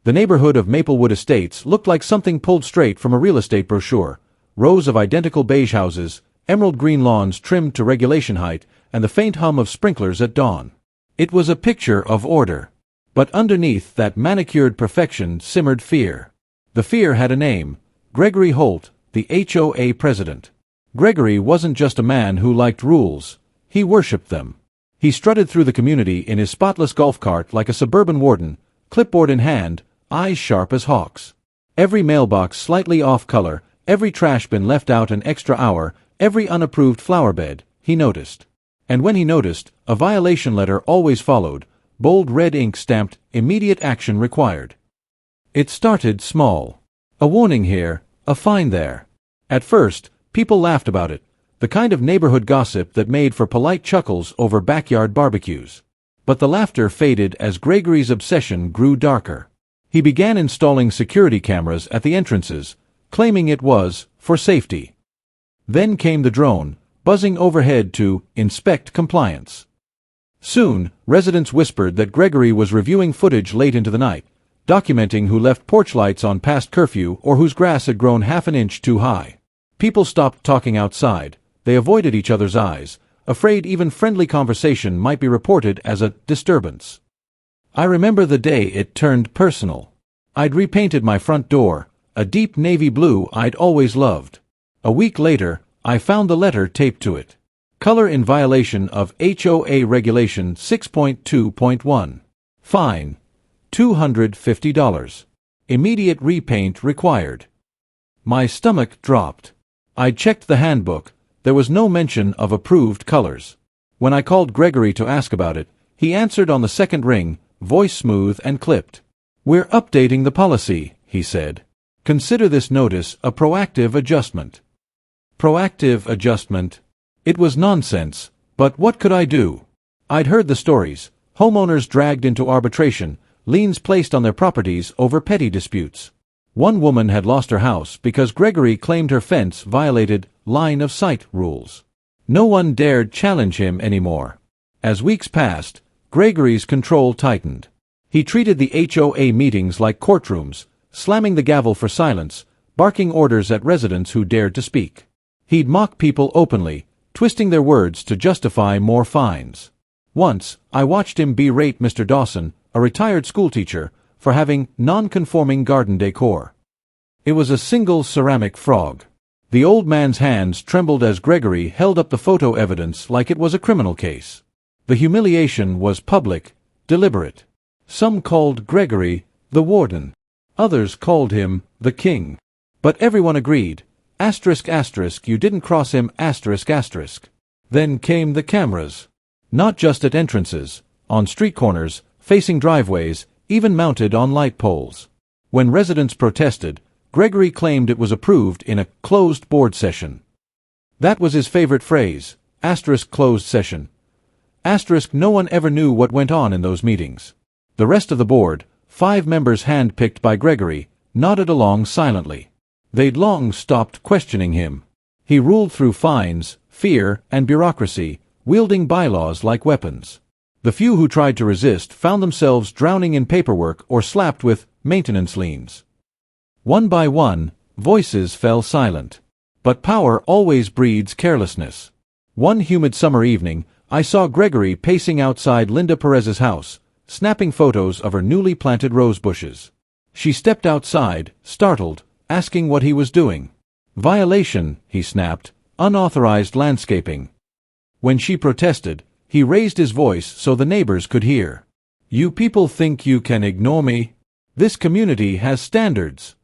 The neighborhood of Maplewood Estates looked like something pulled straight from a real estate brochure. Rows of identical beige houses, emerald green lawns trimmed to regulation height, and the faint hum of sprinklers at dawn. It was a picture of order. But underneath that manicured perfection simmered fear. The fear had a name: Gregory Holt, the HOA president. Gregory wasn't just a man who liked rules, he worshipped them. He strutted through the community in his spotless golf cart like a suburban warden, clipboard in hand, eyes sharp as hawks. Every mailbox slightly off color, every trash bin left out an extra hour, every unapproved flower bed, he noticed. And when he noticed, a violation letter always followed, bold red ink stamped, "Immediate action required." It started small. A warning here, a fine there. At first, people laughed about it, the kind of neighborhood gossip that made for polite chuckles over backyard barbecues. But the laughter faded as Gregory's obsession grew darker. He began installing security cameras at the entrances, claiming it was for safety. Then came the drone, buzzing overhead to inspect compliance. Soon, residents whispered that Gregory was reviewing footage late into the night, documenting who left porch lights on past curfew or whose grass had grown half an inch too high. People stopped talking outside. They avoided each other's eyes, afraid even friendly conversation might be reported as a disturbance. I remember the day it turned personal. I'd repainted my front door, a deep navy blue I'd always loved. A week later, I found the letter taped to it. Color in violation of HOA Regulation 6.2.1. Fine, $250. Immediate repaint required. My stomach dropped. I checked the handbook. There was no mention of approved colors. When I called Gregory to ask about it, he answered on the second ring, voice smooth and clipped. "We're updating the policy," he said. "Consider this notice a proactive adjustment." Proactive adjustment. It was nonsense, but what could I do? I'd heard the stories: homeowners dragged into arbitration, liens placed on their properties over petty disputes. One woman had lost her house because Gregory claimed her fence violated line-of-sight rules. No one dared challenge him anymore. As weeks passed, Gregory's control tightened. He treated the HOA meetings like courtrooms, slamming the gavel for silence, barking orders at residents who dared to speak. He'd mock people openly, twisting their words to justify more fines. Once, I watched him berate Mr. Dawson, a retired schoolteacher, for having non-conforming garden decor. It was a single ceramic frog. The old man's hands trembled as Gregory held up the photo evidence like it was a criminal case. The humiliation was public, deliberate. Some called Gregory the warden. Others called him the king. But everyone agreed, ***, you didn't cross him, ***. Then came the cameras. Not just at entrances, on street corners, facing driveways, even mounted on light poles. When residents protested, Gregory claimed it was approved in a closed board session. That was his favorite phrase, *closed session. No one ever knew what went on in those meetings. The rest of the board, 5 members hand-picked by Gregory, nodded along silently. They'd long stopped questioning him. He ruled through fines, fear, and bureaucracy, wielding bylaws like weapons. The few who tried to resist found themselves drowning in paperwork or slapped with maintenance liens. One by one, voices fell silent. But power always breeds carelessness. One humid summer evening, I saw Gregory pacing outside Linda Perez's house, snapping photos of her newly planted rose bushes. She stepped outside, startled, asking what he was doing. "Violation," he snapped, "unauthorized landscaping." When she protested, he raised his voice so the neighbors could hear. "You people think you can ignore me? This community has standards."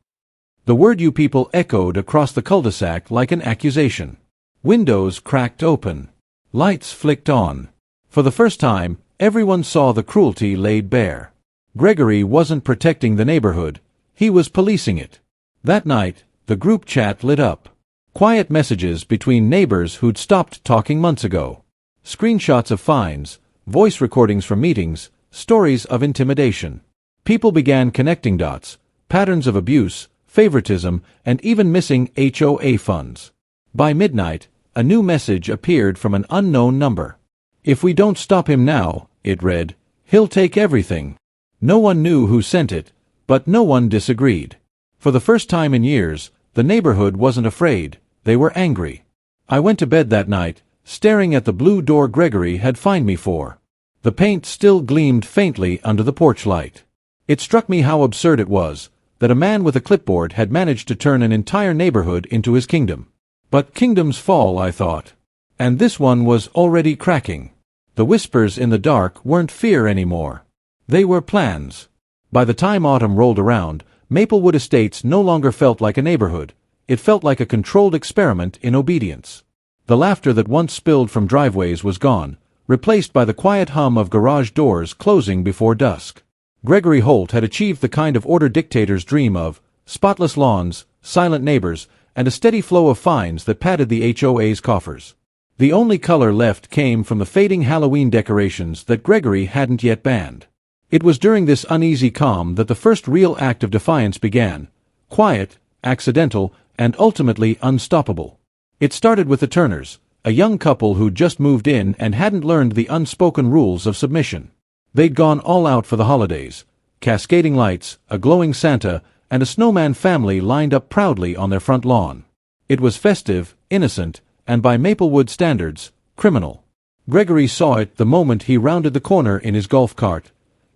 The word "you people" echoed across the cul-de-sac like an accusation. Windows cracked open. Lights flicked on. For the first time, everyone saw the cruelty laid bare. Gregory wasn't protecting the neighborhood, he was policing it. That night, the group chat lit up. Quiet messages between neighbors who'd stopped talking months ago. Screenshots of fines, voice recordings from meetings, stories of intimidation. People began connecting dots, patterns of abuse, favoritism, and even missing HOA funds. By midnight, a new message appeared from an unknown number. "If we don't stop him now," it read, "he'll take everything." No one knew who sent it, but no one disagreed. For the first time in years, the neighborhood wasn't afraid, they were angry. I went to bed that night, staring at the blue door Gregory had fined me for. The paint still gleamed faintly under the porch light. It struck me how absurd it was, that a man with a clipboard had managed to turn an entire neighborhood into his kingdom. But kingdoms fall, I thought. And this one was already cracking. The whispers in the dark weren't fear anymore. They were plans. By the time autumn rolled around, Maplewood Estates no longer felt like a neighborhood. It felt like a controlled experiment in obedience. The laughter that once spilled from driveways was gone, replaced by the quiet hum of garage doors closing before dusk. Gregory Holt had achieved the kind of order dictators dream of: spotless lawns, silent neighbors, and a steady flow of fines that padded the HOA's coffers. The only color left came from the fading Halloween decorations that Gregory hadn't yet banned. It was during this uneasy calm that the first real act of defiance began: quiet, accidental, and ultimately unstoppable. It started with the Turners, a young couple who'd just moved in and hadn't learned the unspoken rules of submission. They'd gone all out for the holidays: cascading lights, a glowing Santa, and a snowman family lined up proudly on their front lawn. It was festive, innocent, and by Maplewood standards, criminal. Gregory saw it the moment he rounded the corner in his golf cart,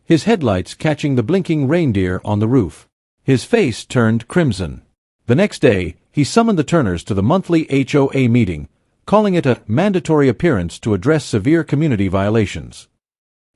his headlights catching the blinking reindeer on the roof. His face turned crimson. The next day, he summoned the Turners to the monthly HOA meeting, calling it a mandatory appearance to address severe community violations.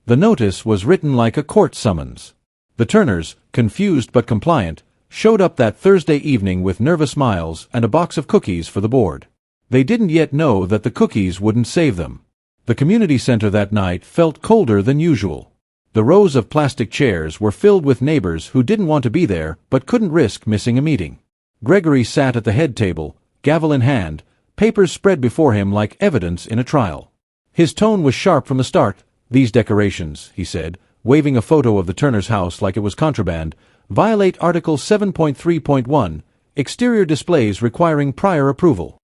The notice was written like a court summons. The Turners, confused but compliant, showed up that Thursday evening with nervous smiles and a box of cookies for the board. They didn't yet know that the cookies wouldn't save them. The community center that night felt colder than usual. The rows of plastic chairs were filled with neighbors who didn't want to be there but couldn't risk missing a meeting. Gregory sat at the head table, gavel in hand, papers spread before him like evidence in a trial. His tone was sharp from the start. "These decorations," he said, waving a photo of the Turners' house like it was contraband, "violate Article 7.3.1, exterior displays requiring prior approval."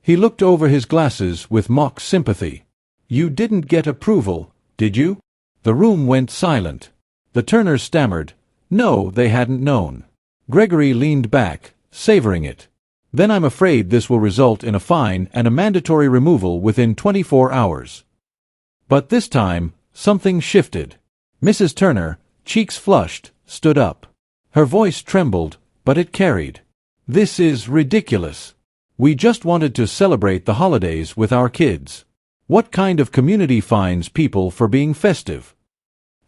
He looked over his glasses with mock sympathy. "You didn't get approval, did you?" The room went silent. The Turners stammered. No, they hadn't known. Gregory leaned back, savoring it. "Then I'm afraid this will result in a fine and a mandatory removal within 24 hours. But this time, something shifted. Mrs. Turner, cheeks flushed, stood up. Her voice trembled, but it carried. "This is ridiculous. We just wanted to celebrate the holidays with our kids. What kind of community fines people for being festive?"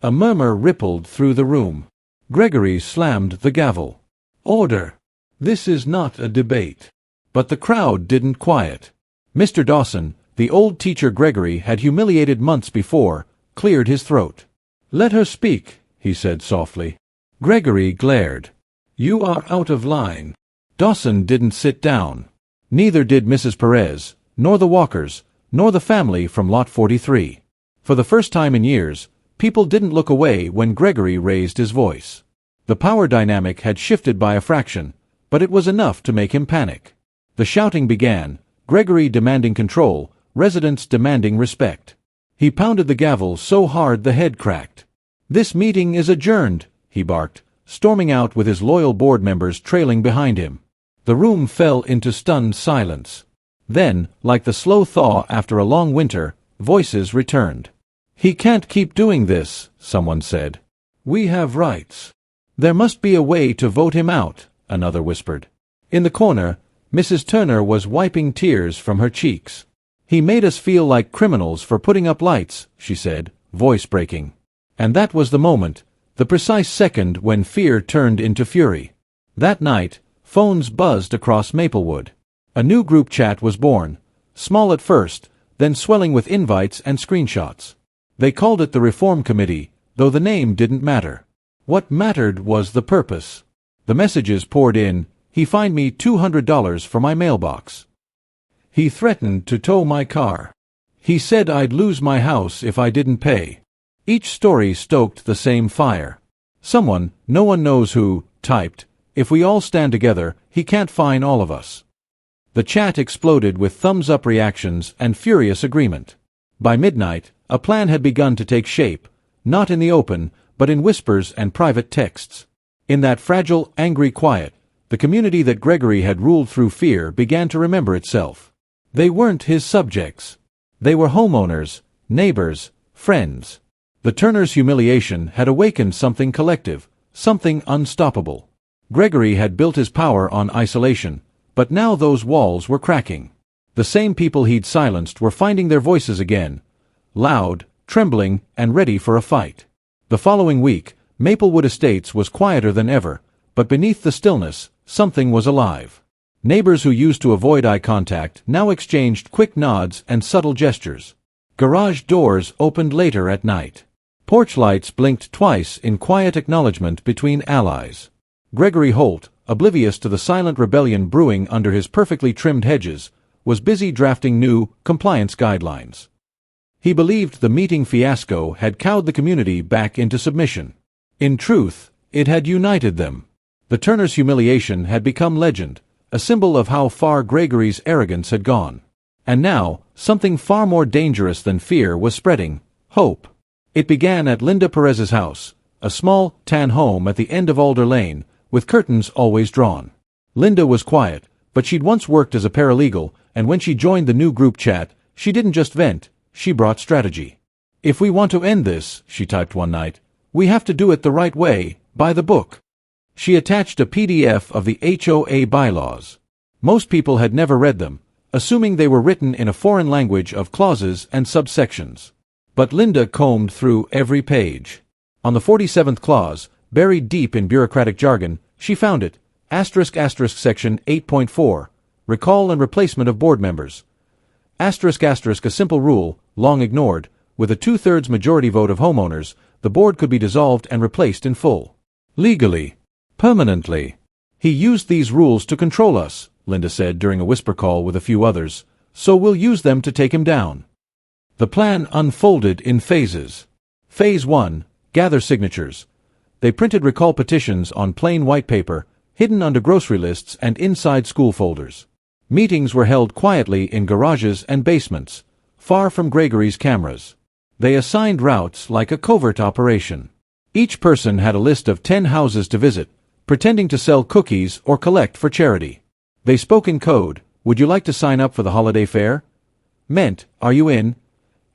A murmur rippled through the room. Gregory slammed the gavel. "Order! This is not a debate." But the crowd didn't quiet. Mr. Dawson, the old teacher Gregory had humiliated months before, cleared his throat. "Let her speak," he said softly. Gregory glared. "You are out of line." Dawson didn't sit down. Neither did Mrs. Perez, nor the Walkers, nor the family from Lot 43. For the first time in years, people didn't look away when Gregory raised his voice. The power dynamic had shifted by a fraction, but it was enough to make him panic. The shouting began, Gregory demanding control, residents demanding respect. He pounded the gavel so hard the head cracked. "This meeting is adjourned," he barked, storming out with his loyal board members trailing behind him. The room fell into stunned silence. Then, like the slow thaw after a long winter, voices returned. "He can't keep doing this," someone said. "We have rights." "There must be a way to vote him out," another whispered. In the corner, Mrs. Turner was wiping tears from her cheeks. "He made us feel like criminals for putting up lights," she said, voice breaking. And that was the moment, the precise second when fear turned into fury. That night, phones buzzed across Maplewood. A new group chat was born, small at first, then swelling with invites and screenshots. They called it the Reform Committee, though the name didn't matter. What mattered was the purpose. The messages poured in. "He fined me $200 for my mailbox." "He threatened to tow my car." "He said I'd lose my house if I didn't pay." Each story stoked the same fire. Someone, no one knows who, typed, "If we all stand together, he can't fine all of us." The chat exploded with thumbs-up reactions and furious agreement. By midnight, a plan had begun to take shape, not in the open, but in whispers and private texts. In that fragile, angry quiet, the community that Gregory had ruled through fear began to remember itself. They weren't his subjects. They were homeowners, neighbors, friends. The Turners' humiliation had awakened something collective, something unstoppable. Gregory had built his power on isolation, but now those walls were cracking. The same people he'd silenced were finding their voices again, loud, trembling, and ready for a fight. The following week, Maplewood Estates was quieter than ever, but beneath the stillness, something was alive. Neighbors who used to avoid eye contact now exchanged quick nods and subtle gestures. Garage doors opened later at night. Porch lights blinked twice in quiet acknowledgement between allies. Gregory Holt, oblivious to the silent rebellion brewing under his perfectly trimmed hedges, was busy drafting new, compliance guidelines. He believed the meeting fiasco had cowed the community back into submission. In truth, it had united them. The Turners' humiliation had become legend, a symbol of how far Gregory's arrogance had gone. And now, something far more dangerous than fear was spreading: hope. It began at Linda Perez's house, a small, tan home at the end of Alder Lane, with curtains always drawn. Linda was quiet, but she'd once worked as a paralegal, and when she joined the new group chat, she didn't just vent, she brought strategy. "If we want to end this," she typed one night, "we have to do it the right way, by the book." She attached a PDF of the HOA bylaws. Most people had never read them, assuming they were written in a foreign language of clauses and subsections. But Linda combed through every page. On the 47th clause, buried deep in bureaucratic jargon, she found it, **section 8.4, recall and replacement of board members. ***, a simple rule, long ignored, with a 2/3 majority vote of homeowners, the board could be dissolved and replaced in full. Legally. Permanently. "He used these rules to control us," Linda said during a whisper call with a few others, "so we'll use them to take him down." The plan unfolded in phases. Phase 1, gather signatures. They printed recall petitions on plain white paper, hidden under grocery lists and inside school folders. Meetings were held quietly in garages and basements, far from Gregory's cameras. They assigned routes like a covert operation. Each person had a list of 10 houses to visit, pretending to sell cookies or collect for charity. They spoke in code: "Would you like to sign up for the holiday fair?" Meant, "Are you in?"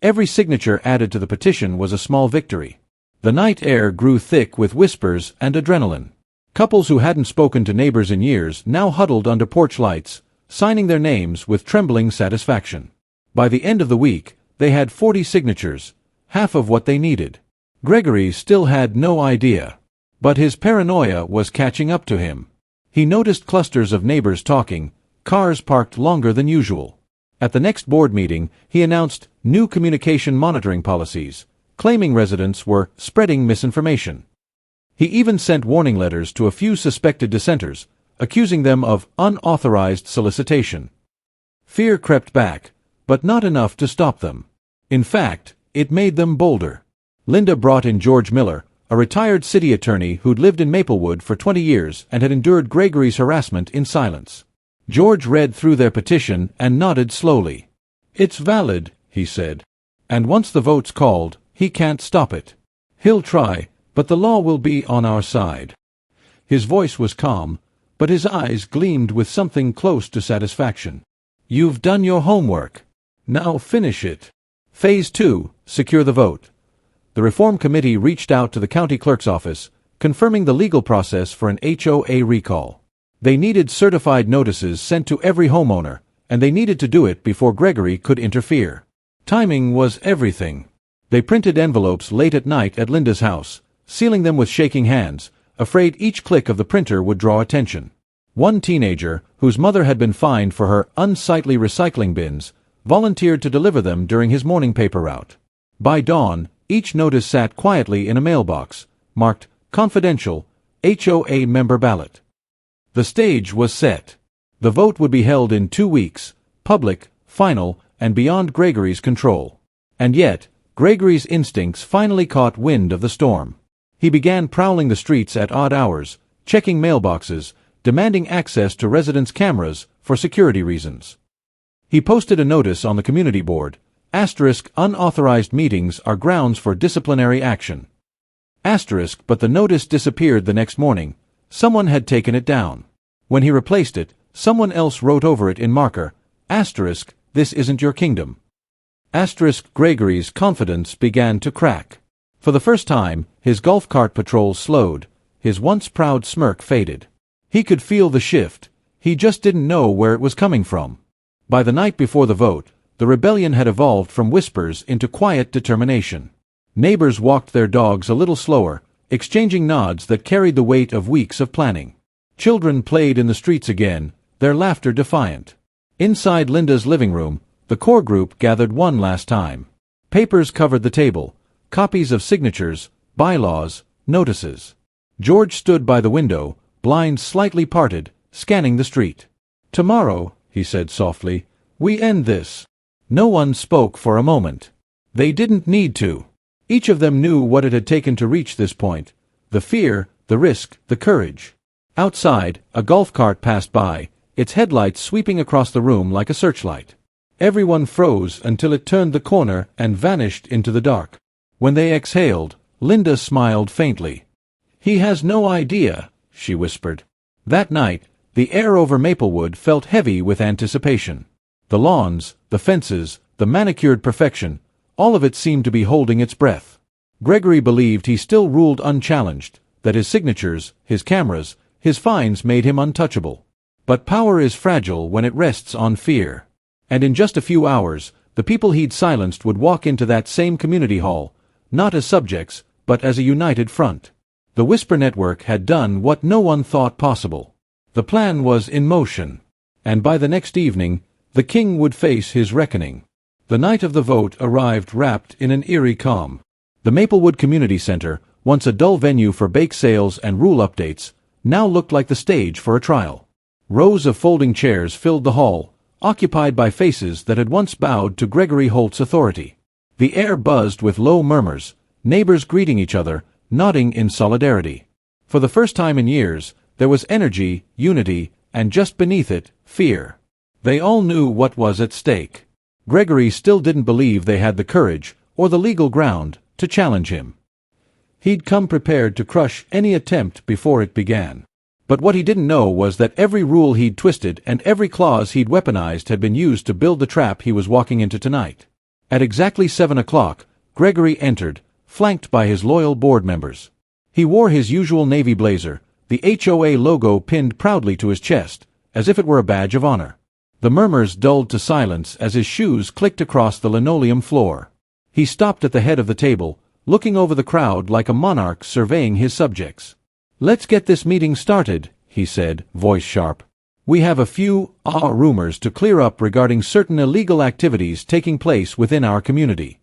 Every signature added to the petition was a small victory. The night air grew thick with whispers and adrenaline. Couples who hadn't spoken to neighbors in years now huddled under porch lights, signing their names with trembling satisfaction. By the end of the week, they had 40 signatures, half of what they needed. Gregory still had no idea. But his paranoia was catching up to him. He noticed clusters of neighbors talking, cars parked longer than usual. At the next board meeting, he announced new communication monitoring policies, claiming residents were spreading misinformation. He even sent warning letters to a few suspected dissenters, accusing them of unauthorized solicitation. Fear crept back, but not enough to stop them. In fact, it made them bolder. Linda brought in George Miller, a retired city attorney who'd lived in Maplewood for 20 years and had endured Gregory's harassment in silence. George read through their petition and nodded slowly. "It's valid," he said. "And once the vote's called, he can't stop it. He'll try, but the law will be on our side." His voice was calm, but his eyes gleamed with something close to satisfaction. "You've done your homework. Now finish it." Phase 2, secure the vote. The Reform Committee reached out to the county clerk's office, confirming the legal process for an HOA recall. They needed certified notices sent to every homeowner, and they needed to do it before Gregory could interfere. Timing was everything. They printed envelopes late at night at Linda's house, sealing them with shaking hands, afraid each click of the printer would draw attention. One teenager, whose mother had been fined for her unsightly recycling bins, volunteered to deliver them during his morning paper route. By dawn, each notice sat quietly in a mailbox, marked Confidential, HOA Member Ballot. The stage was set. The vote would be held in 2 weeks, public, final, and beyond Gregory's control. And yet, Gregory's instincts finally caught wind of the storm. He began prowling the streets at odd hours, checking mailboxes, demanding access to residents' cameras for security reasons. He posted a notice on the community board: **Unauthorized meetings are grounds for disciplinary action." But the notice disappeared the next morning. Someone had taken it down. When he replaced it, someone else wrote over it in marker, "This isn't your kingdom." Gregory's confidence began to crack. For the first time, his golf cart patrol slowed. His once proud smirk faded. He could feel the shift. He just didn't know where it was coming from. By the night before the vote, the rebellion had evolved from whispers into quiet determination. Neighbors walked their dogs a little slower, exchanging nods that carried the weight of weeks of planning. Children played in the streets again, their laughter defiant. Inside Linda's living room, the core group gathered one last time. Papers covered the table, copies of signatures, bylaws, notices. George stood by the window, blinds slightly parted, scanning the street. "Tomorrow," he said softly, "we end this." No one spoke for a moment. They didn't need to. Each of them knew what it had taken to reach this point. The fear, the risk, the courage. Outside, a golf cart passed by, its headlights sweeping across the room like a searchlight. Everyone froze until it turned the corner and vanished into the dark. When they exhaled, Linda smiled faintly. "He has no idea," she whispered. That night, the air over Maplewood felt heavy with anticipation. The lawns, the fences, the manicured perfection, all of it seemed to be holding its breath. Gregory believed he still ruled unchallenged, that his signatures, his cameras, his fines made him untouchable. But power is fragile when it rests on fear. And in just a few hours, the people he'd silenced would walk into that same community hall, not as subjects, but as a united front. The Whisper Network had done what no one thought possible. The plan was in motion. And by the next evening, the king would face his reckoning. The night of the vote arrived wrapped in an eerie calm. The Maplewood Community Center, once a dull venue for bake sales and rule updates, now looked like the stage for a trial. Rows of folding chairs filled the hall, occupied by faces that had once bowed to Gregory Holt's authority. The air buzzed with low murmurs, neighbors greeting each other, nodding in solidarity. For the first time in years, there was energy, unity, and just beneath it, fear. They all knew what was at stake. Gregory still didn't believe they had the courage, or the legal ground, to challenge him. He'd come prepared to crush any attempt before it began. But what he didn't know was that every rule he'd twisted and every clause he'd weaponized had been used to build the trap he was walking into tonight. At exactly 7 o'clock, Gregory entered, flanked by his loyal board members. He wore his usual navy blazer, the HOA logo pinned proudly to his chest, as if it were a badge of honor. The murmurs dulled to silence as his shoes clicked across the linoleum floor. He stopped at the head of the table, looking over the crowd like a monarch surveying his subjects. "Let's get this meeting started," he said, voice sharp. "We have a few rumors to clear up regarding certain illegal activities taking place within our community."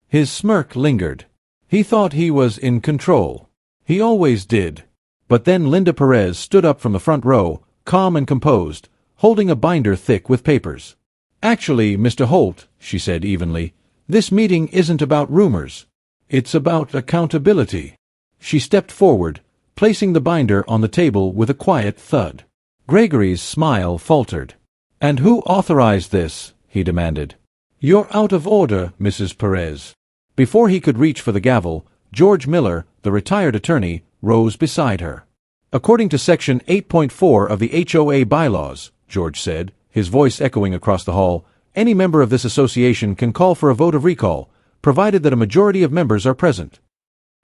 His smirk lingered. He thought he was in control. He always did. But then Linda Perez stood up from the front row, calm and composed, holding a binder thick with papers. "Actually, Mr. Holt," she said evenly, "this meeting isn't about rumors. It's about accountability." She stepped forward, placing the binder on the table with a quiet thud. Gregory's smile faltered. "And who authorized this?" he demanded. "You're out of order, Mrs. Perez." Before he could reach for the gavel, George Miller, the retired attorney, rose beside her. "According to Section 8.4 of the HOA bylaws," George said, his voice echoing across the hall, "any member of this association can call for a vote of recall, provided that a majority of members are present."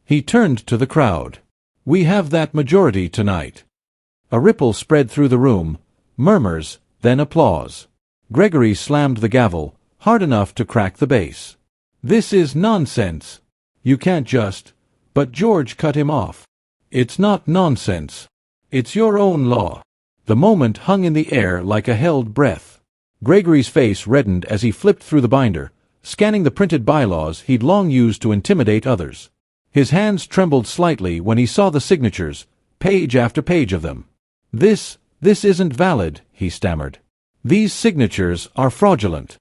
He turned to the crowd. "We have that majority tonight." A ripple spread through the room, murmurs, then applause. Gregory slammed the gavel, hard enough to crack the base. "This is nonsense. You can't just—" But George cut him off. "It's not nonsense. It's your own law." The moment hung in the air like a held breath. Gregory's face reddened as he flipped through the binder, scanning the printed bylaws he'd long used to intimidate others. His hands trembled slightly when he saw the signatures, page after page of them. This isn't valid," he stammered. "These signatures are fraudulent."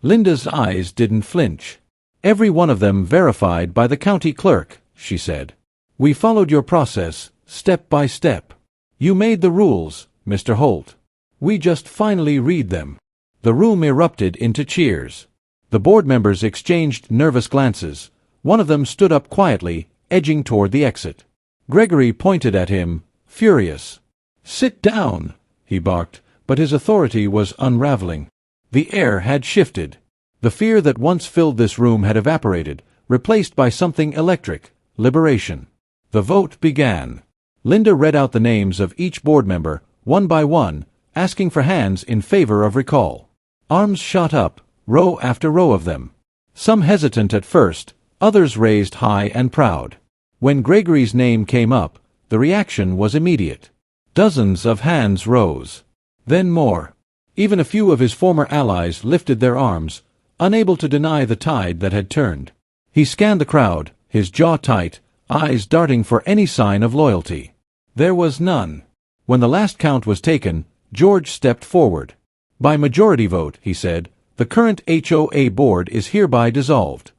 Linda's eyes didn't flinch. "Every one of them verified by the county clerk," she said. "We followed your process, step by step. You made the rules, Mr. Holt. We just finally read them." The room erupted into cheers. The board members exchanged nervous glances. One of them stood up quietly, edging toward the exit. Gregory pointed at him, furious. "Sit down," he barked, but his authority was unraveling. The air had shifted. The fear that once filled this room had evaporated, replaced by something electric: liberation. The vote began. Linda read out the names of each board member, one by one, asking for hands in favor of recall. Arms shot up, row after row of them. Some hesitant at first, others raised high and proud. When Gregory's name came up, the reaction was immediate. Dozens of hands rose. Then more. Even a few of his former allies lifted their arms, unable to deny the tide that had turned. He scanned the crowd, his jaw tight, eyes darting for any sign of loyalty. There was none. When the last count was taken, George stepped forward. "By majority vote," he said, "the current HOA board is hereby dissolved."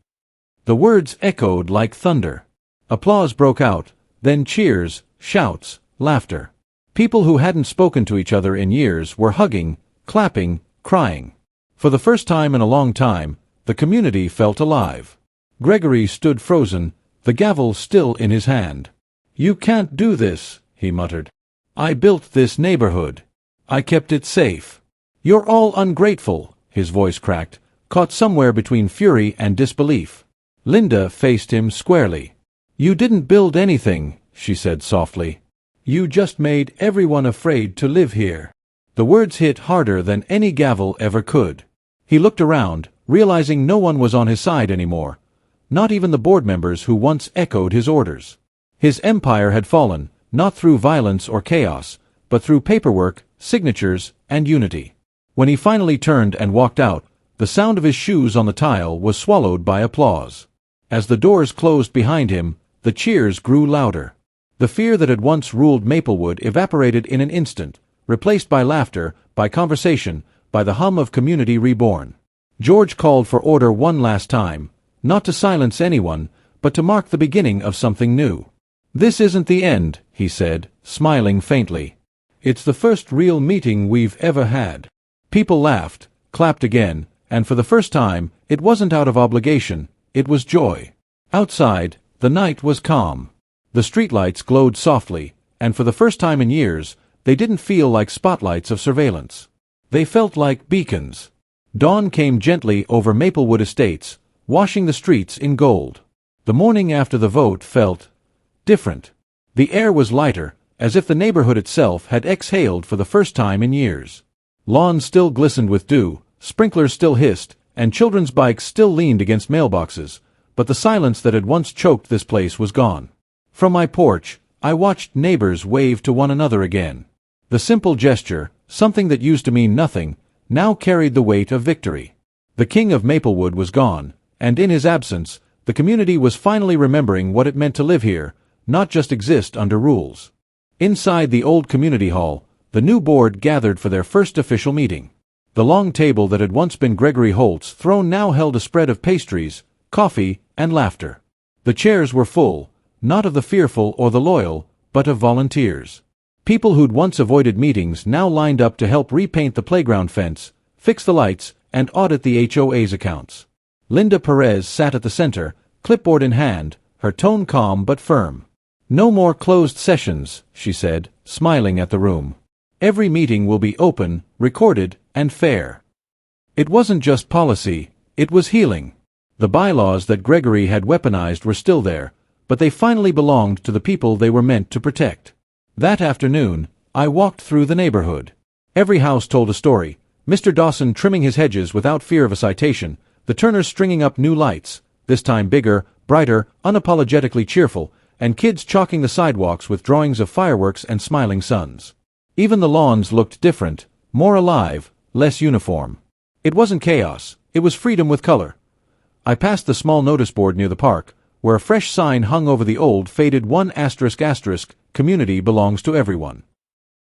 The words echoed like thunder. Applause broke out, then cheers, shouts, laughter. People who hadn't spoken to each other in years were hugging, clapping, crying. For the first time in a long time, the community felt alive. Gregory stood frozen, the gavel still in his hand. "You can't do this," he muttered. "I built this neighborhood. I kept it safe. You're all ungrateful," his voice cracked, caught somewhere between fury and disbelief. Linda faced him squarely. "You didn't build anything," she said softly. "You just made everyone afraid to live here." The words hit harder than any gavel ever could. He looked around, realizing no one was on his side anymore, not even the board members who once echoed his orders. His empire had fallen, not through violence or chaos, but through paperwork, signatures, and unity. When he finally turned and walked out, the sound of his shoes on the tile was swallowed by applause. As the doors closed behind him, the cheers grew louder. The fear that had once ruled Maplewood evaporated in an instant, replaced by laughter, by conversation, by the hum of community reborn. George called for order one last time, not to silence anyone, but to mark the beginning of something new. "This isn't the end," he said, smiling faintly. "It's the first real meeting we've ever had." People laughed, clapped again, and for the first time, it wasn't out of obligation, it was joy. Outside, the night was calm. The streetlights glowed softly, and for the first time in years, they didn't feel like spotlights of surveillance. They felt like beacons. Dawn came gently over Maplewood Estates, washing the streets in gold. The morning after the vote felt different. The air was lighter, as if the neighborhood itself had exhaled for the first time in years. Lawns still glistened with dew, sprinklers still hissed, and children's bikes still leaned against mailboxes, but the silence that had once choked this place was gone. From my porch, I watched neighbors wave to one another again. The simple gesture, something that used to mean nothing, now carried the weight of victory. The king of Maplewood was gone, and in his absence, the community was finally remembering what it meant to live here, not just exist under rules. Inside the old community hall, the new board gathered for their first official meeting. The long table that had once been Gregory Holt's throne now held a spread of pastries, coffee, and laughter. The chairs were full, not of the fearful or the loyal, but of volunteers. People who'd once avoided meetings now lined up to help repaint the playground fence, fix the lights, and audit the HOA's accounts. Linda Perez sat at the center, clipboard in hand, her tone calm but firm. "No more closed sessions," she said, smiling at the room. "Every meeting will be open, recorded, and fair." It wasn't just policy, it was healing. The bylaws that Gregory had weaponized were still there, but they finally belonged to the people they were meant to protect. That afternoon, I walked through the neighborhood. Every house told a story, Mr. Dawson trimming his hedges without fear of a citation, the Turners stringing up new lights, this time bigger, brighter, unapologetically cheerful, and kids chalking the sidewalks with drawings of fireworks and smiling suns. Even the lawns looked different, more alive, less uniform. It wasn't chaos, it was freedom with color. I passed the small notice board near the park, where a fresh sign hung over the old faded 1***, community belongs to everyone.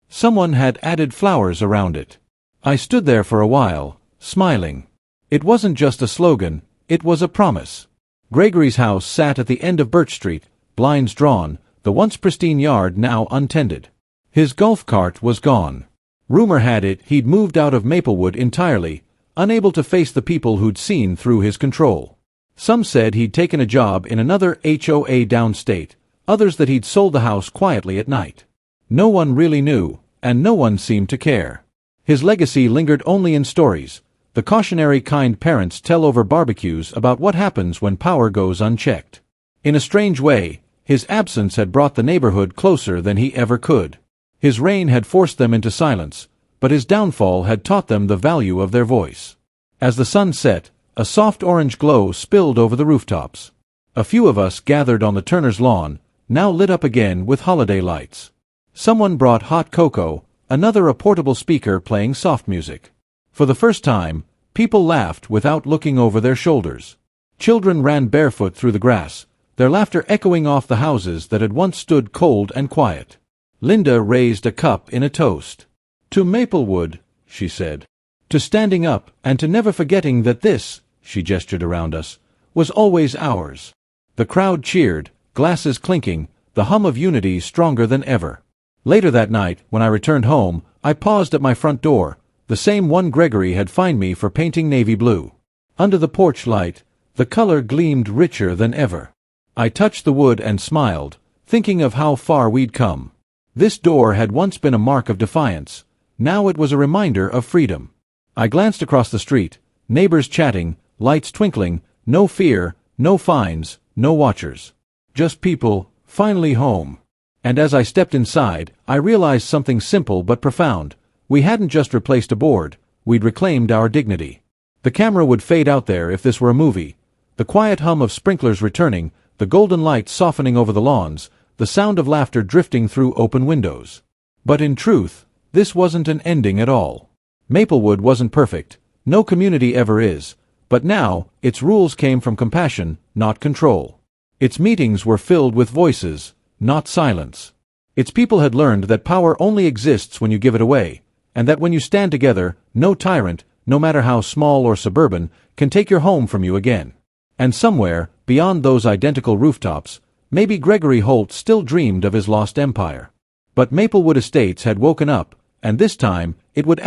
Someone had added flowers around it. I stood there for a while, smiling. It wasn't just a slogan, it was a promise. Gregory's house sat at the end of Birch Street, blinds drawn, the once pristine yard now untended. His golf cart was gone. Rumor had it he'd moved out of Maplewood entirely, unable to face the people who'd seen through his control. Some said he'd taken a job in another HOA downstate, others that he'd sold the house quietly at night. No one really knew, and no one seemed to care. His legacy lingered only in stories, the cautionary kind parents tell over barbecues about what happens when power goes unchecked. In a strange way, his absence had brought the neighborhood closer than he ever could. His reign had forced them into silence, but his downfall had taught them the value of their voice. As the sun set, a soft orange glow spilled over the rooftops. A few of us gathered on the Turner's lawn, now lit up again with holiday lights. Someone brought hot cocoa, another a portable speaker playing soft music. For the first time, people laughed without looking over their shoulders. Children ran barefoot through the grass, their laughter echoing off the houses that had once stood cold and quiet. Linda raised a cup in a toast. "To Maplewood," she said. "To standing up and to never forgetting that this," she gestured around us, "was always ours." The crowd cheered, glasses clinking, the hum of unity stronger than ever. Later that night, when I returned home, I paused at my front door, the same one Gregory had fined me for painting navy blue. Under the porch light, the color gleamed richer than ever. I touched the wood and smiled, thinking of how far we'd come. This door had once been a mark of defiance, now it was a reminder of freedom. I glanced across the street, neighbors chatting, lights twinkling, no fear, no fines, no watchers. Just people, finally home. And as I stepped inside, I realized something simple but profound. We hadn't just replaced a board, we'd reclaimed our dignity. The camera would fade out there if this were a movie. The quiet hum of sprinklers returning, the golden light softening over the lawns, the sound of laughter drifting through open windows. But in truth, this wasn't an ending at all. Maplewood wasn't perfect, no community ever is, but now, its rules came from compassion, not control. Its meetings were filled with voices, not silence. Its people had learned that power only exists when you give it away, and that when you stand together, no tyrant, no matter how small or suburban, can take your home from you again. And somewhere, beyond those identical rooftops, maybe Gregory Holt still dreamed of his lost empire. But Maplewood Estates had woken up, and this time, it would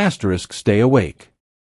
stay awake.